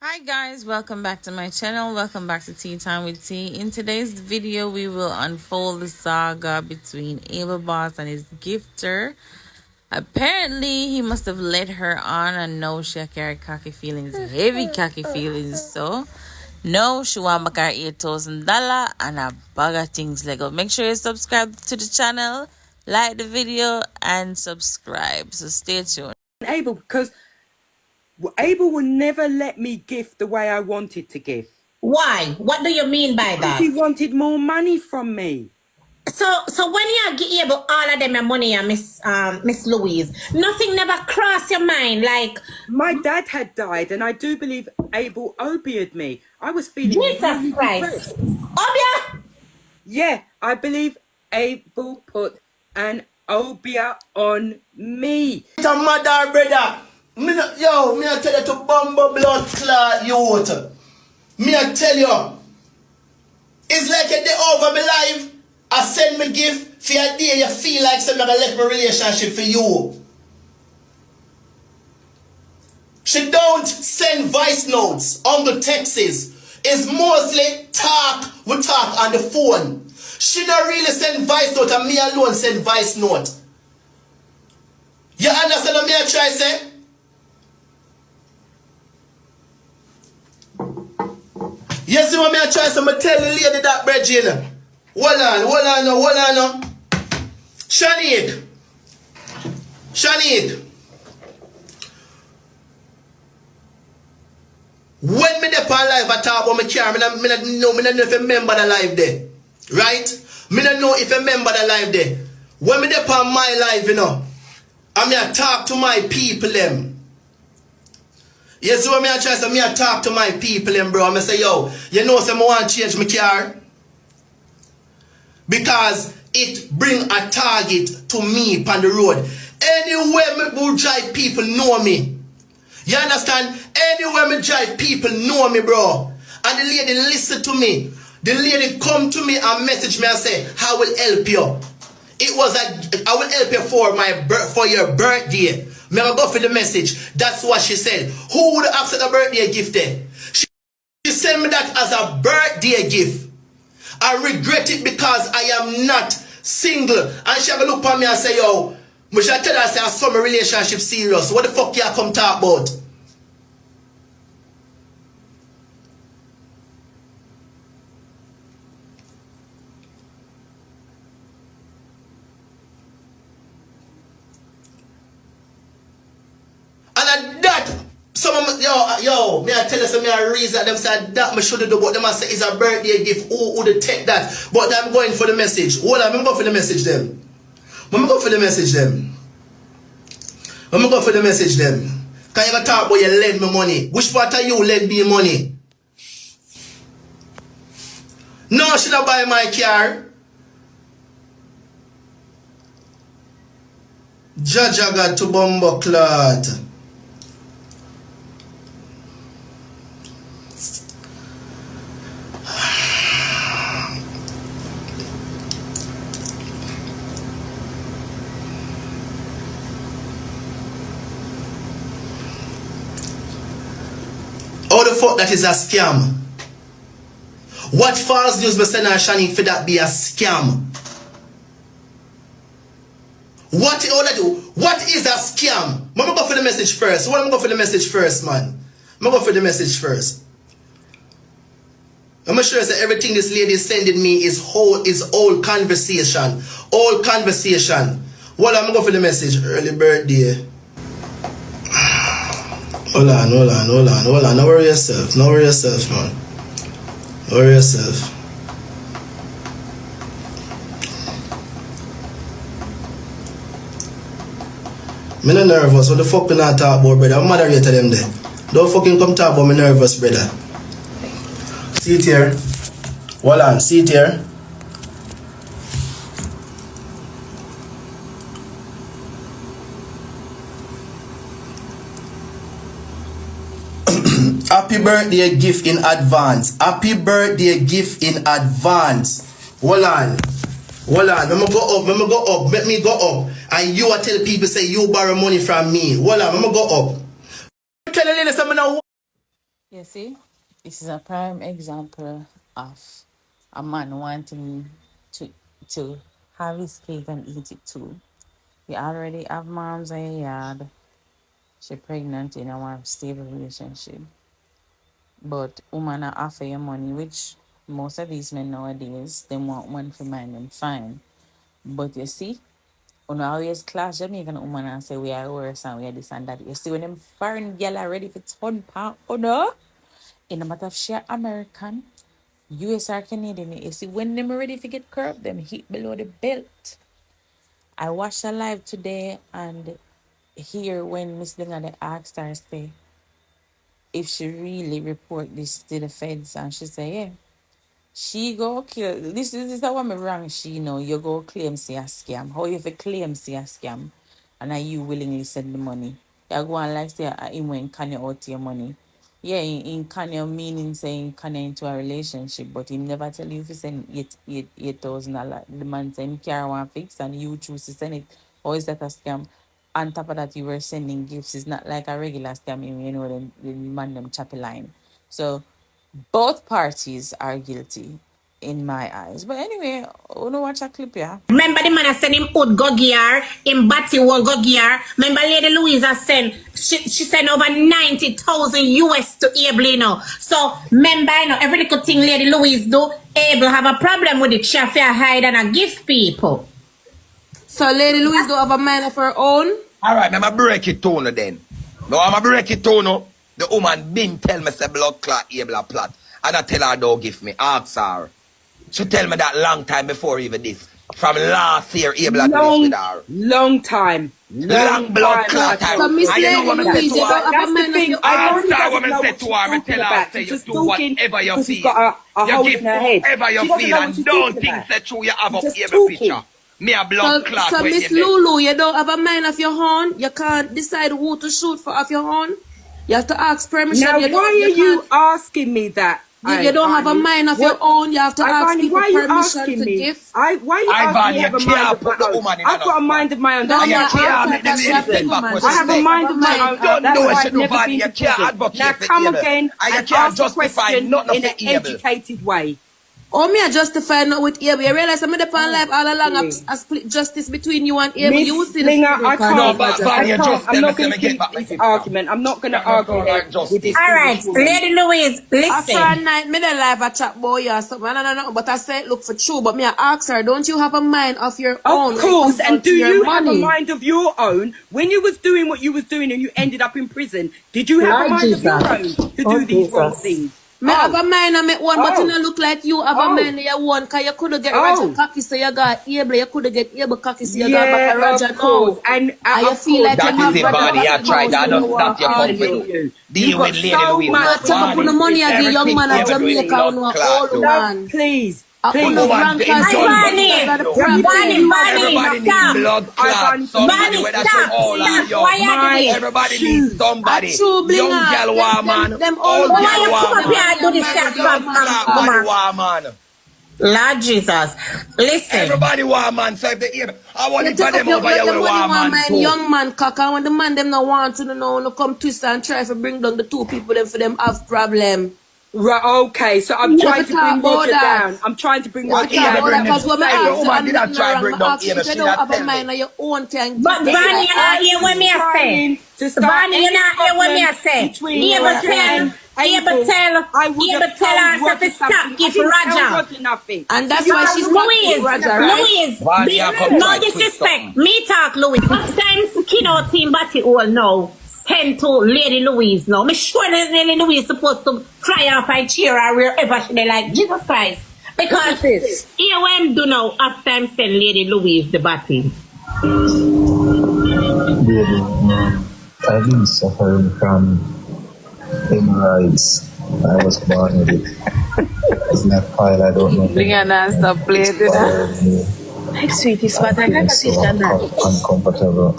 Hi guys, welcome back to my channel. Welcome back to Tea Time with Tea. In today's video, we will unfold the saga between Abel Boss and his gifter. Apparently, he must have led her on and know she carry cocky feelings, heavy cocky feelings. So, no, she want back her $8,000 and a bag of things Lego. Make sure you subscribe to the channel, like the video, and subscribe. So stay tuned. Abel, because Abel will never let me gift the way I wanted to give. Why? What do you mean by Because that? he wanted more money from me. So when you give Abel all of them your money, Miss Louise, nothing never crossed your mind like My dad had died, and I do believe Abel obeyed me. I was feeling Jesus Christ. Obeyah? Yeah, I believe Abel put an obeyah on me. It's a mother, brother. Me tell you to bumble blood clot youth. Me tell you. It's like a day over my life. I send me gift for a day you feel like something I left my relationship for you. She don't send voice notes on the texts. It's mostly talk. We talk on the phone. She don't really send voice note, and me alone send voice note. You understand what me I try say? You see what me I try say? I tell the lady that Bridget. Hold on. Shanique. When me dey on live I talk about my car, me don't know if you remember the live there. Right? Me don't know if you remember the live there. When me dey on my live, you know, I me I talk to my people them. You see what me I try say? Me I talk to my people them, bro. I say, yo, you know say I want to change my car? Because it bring a target to me on the road. Anywhere me will drive, people know me. You understand? Anywhere me drive, people know me, bro. And the lady listen to me. The lady come to me and message me and say, I will help you. It was I will help you for your birthday. Me I go for the message. That's what she said. Who would accept a birthday gift then? She sent me that as a birthday gift. I regret it because I am not single. And she have a look at me and say, yo, I should tell her, say, I saw my relationship serious. What the fuck you come talk about? And that, some of yo, me I tell you some me I reason them say that me should do, but them I say it's a birthday gift. Who would take that? But I'm going for the message. Hold on, I'm going for the message them. I'm going for the message them. I'm going for the message them. Can you ever talk about you lend me money? Which part of you lend me money? No, she not buy my car. Jaja got to bumbo clot. How the fuck that is a scam? What false news me send her Shani for that be a scam? What is a scam? I'm gonna go for the message first. I'm gonna go for the message first, man. I'm gonna go for the message first. I'm sure that everything this lady is sending me is old conversation. Old conversation. Well, I'm gonna go for the message. Early birthday. Hold on. Don't worry yourself. Don't worry yourself, man. Don't worry yourself. Me not nervous. What the fuck we not talk about, brother? I'm moderator them there. Don't fucking come talk about me nervous, brother. See it here. Hold on. See it here. Happy birthday gift in advance. Happy birthday gift in advance. Hold on. Let me go up. Let me go up. And you are tell people say you borrow money from me. Hold on. Let me go up. Tell the lady something now. You see, this is a prime example of a man wanting to to have his cake and eat it too. You already have moms in your yard. She pregnant in a stable relationship. But woman are offer you money, which most of these men nowadays they want one for man and fine. But you see, on always class Jamaican woman and say we are worse and we are this and that. You see when them foreign girl are ready for turn pound, oh no, in the matter of share American, US or Canadian, you see when them ready to get curved, them hit below the belt. I watched her live today and here when Miss Blinga they asked her say if she really report this to the feds and she say yeah. She go kill this is the one me wrong she know you go claim say a scam. How you fi claim say a scam and are you willingly send the money? You go and like say him when can you out your money. Yeah, in can you meaning saying can you into a relationship, but he never tell you if you send $8,000. The man send car one fix and you choose to send it. Or is that a scam? On top of that, you were sending gifts. It's not like a regular scam, you know, the man them choppy line. So both parties are guilty in my eyes. But anyway, I wanna watch a clip, yeah. Remember the man I sent him out go gear, him batty will go gear. Remember Lady Louisa sent, she sent over 90,000 US to Abel, you know. So remember, you know, every little thing Lady Louise do, Abel have a problem with it. She have to hide and a gift people. So Lady Louise don't have a mind of her own? Alright, I'm break it to no then. No, I'm break it to no. The woman been tell me say blood clot Abel a plot. And I tell her don't give me. Ask her. She tell me that long time before even this. From last year, Abel had this with her. Long time. Long blood clot time. So Miss And you know what I say Lady Louise, to you her? don't have a That's the mind of thing. your I own? know she Ask her doesn't what know I say what to she's her and talking tell her about. say She's you just do talking whatever you because she's feel. got a You hole give in her head. whatever She you doesn't feel know what and she's don't talking think about. that you have up She's just every talking. picture. Me a blood clot So when Miss you there. Lulu, you don't have a mind of your own? You can't decide who to shoot for of your own? You have to ask permission. Now, You why don't. You are can't. you asking me that, You don't have a Ivani? mind of your What, own. You have to ask Ivani? people Why are you permission asking to me? give. Why are you asking Ivan, me to you have a mind can't of my put the own? woman in I've no got a spot. mind of my own. No, That's And you why my I can't answer make asked the that she have lady big prison. sit back woman. what So I she she have a don't say. have mind a of my mind. own. You don't That's know why she I've do never bad. been You to can't prison. Now advocate for come Abel. again And you and can't ask a justify question nothing in for an Abel. educated way. Oh, me I justify not with Abel. You realize I'm upon Oh, life all along please. a split justice between you and Abel. You will Miss see the Blinger, spirit I called No, can't, Abel but just Van, I you like can't, just I'm tell me, not say going me to get keep back my this gift now. argument. I'm not going to You're not argue going here like with this justice. English Alright, woman. Lady Louise, after listen. a night, me the life a chat boy or something. I don't know, but I say it look for true. But me I ask her, don't you have a mind of your Of own when it course, comes and down do to your you have a money? mind of your own? When you was doing what you was doing and you ended up in prison, did you have a Lord mind of your Jesus. own to Oh do these wrong Jesus. things? Me have Oh, a mind of my own, but it oh, don't look like you have a oh, mind of your own. Cause you could get Roger oh. cocky, so you got able. You could get able cocky, so you got back Yeah, a Roger of course. now. And And you of feel course, like you That you is have it, got Roger Bonnie. I cocky nothing now, tried. so I you just between that want you me come and for argue. do. you. You Deal with got Lady so Louise. Uno much take up on the Bonnie, between money me again, young everything man, a Abel do is Jamaica, honestly. blood uno clot old do. Love, man. please, Uno please, Woman, rank him and Hi, done slim, but you Bonnie. got a still do. problem. Bonnie, Everybody need stop. blood clot. Ivan, Somebody, Bonnie, please. whether you stop. old or Stop. Why young. you do My this? Everybody need shoes. A somebody. true Young blinger. girl war man. Them old Old But man why girl you want come war put up them here man. money and do and this marry shit the from young Blood man clot body car. war man. Lord Jesus. Listen. Everybody war man. So if they hear, I want You it for take up them over your here with money war one man man, too. young man cock, and when the man them not want to know, no come twist and try to bring down the two people them for them have problem. Right, okay, so I'm You have trying to to talk bring about Roger that. down. I'm trying to bring You have to What Roger talk Abel down. about Is that bring that them? what because you're when I Every ask saying? you woman and did not nothing try wrong, bring I down ask you Abel. if you She don't not have a tell me. mind of your own can But give They Bonnie, like you're not are here when me you I say. trying to start Bonnie, you're any not here when me problem I say. between Able Roger tell, and Abel. I would have able tell told herself to Roger stop something. I give didn't tell Roger. Roger nothing. and So that's you why got she to stopped listen with to Louise, the Roger, right? facts. Louise, Bonnie, be, I come no try Yeah. twist disrespect. something. Me talk, Louise. Last time skin out team batty all now. Send to Lady Louise now. Me sure that Lady Louise supposed to fly off a chair or wherever she dey like Jesus Christ. Look Because at this. here what I'm do now after I'm send Lady Louise the batty. Really, I've been suffering from hemorrhoids. I was born with it. It's not pile, I don't know. Blinga non-stop playing, It's bothering me. Hey, sweetie, I'm spot, I feeling got a so fish on that. uncomfortable.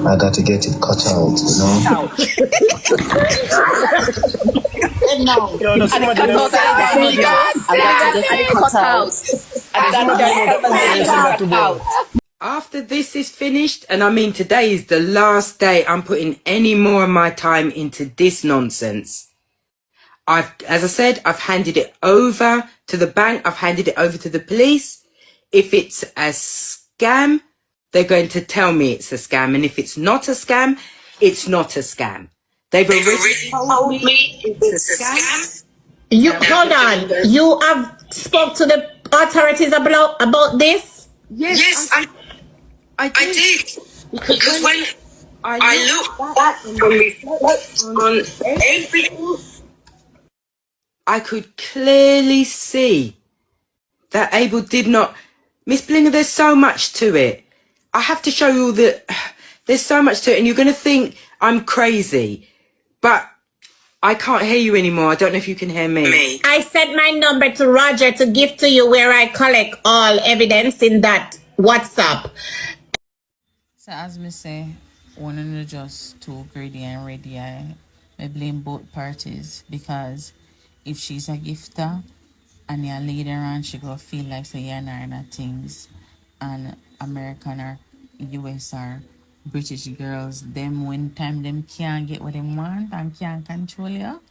I got to get it cut out, you know. No. Yo, no, And the somebody cut know out that. I Somebody know. got to get it cut out. And somebody know that somebody is that to boy. After this is finished, and I mean today is the last day I'm putting any more of my time into this nonsense. As I said, I've handed it over to the bank. I've handed it over to the police. If it's a scam, they're going to tell me it's a scam. And if it's not a scam, it's not a scam. They've already told me it's a scam. You hold on. You have spoke to the authorities about this? Yes, I did. Because when I look back and reflect on everything, I could clearly see that Abel did not. Miss Blinga, there's so much to it. I have to show you all that. There's so much to it, and you're going to think I'm crazy, but I can't hear you anymore. I don't know if you can hear me. I sent my number to Roger to give to you where I collect all evidence in that WhatsApp. So as me say, one of them just too greedy and ready. I blame both parties because if she's a gifter and yeah, later on she go feel like so you're not things and American or US or British girls, them when time them can't get what they want and can't control you,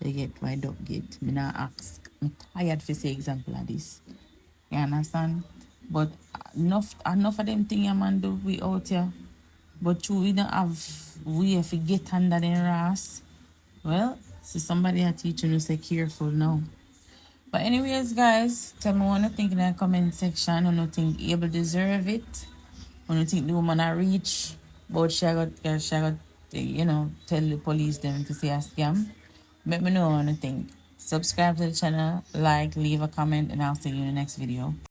they get why don't get. Me not ask. Me tired for say example of this. You understand? But enough of them thing a man do we out here. But we don't have way if we get under their ass. Well, see somebody are teaching you say careful now. But anyways, guys, tell me what you think in the comment section. When you think Abel deserve it? When you think the woman are reach? But she got you know, tell the police them to say a scam. Let me know what you think. Subscribe to the channel, like, leave a comment, and I'll see you in the next video.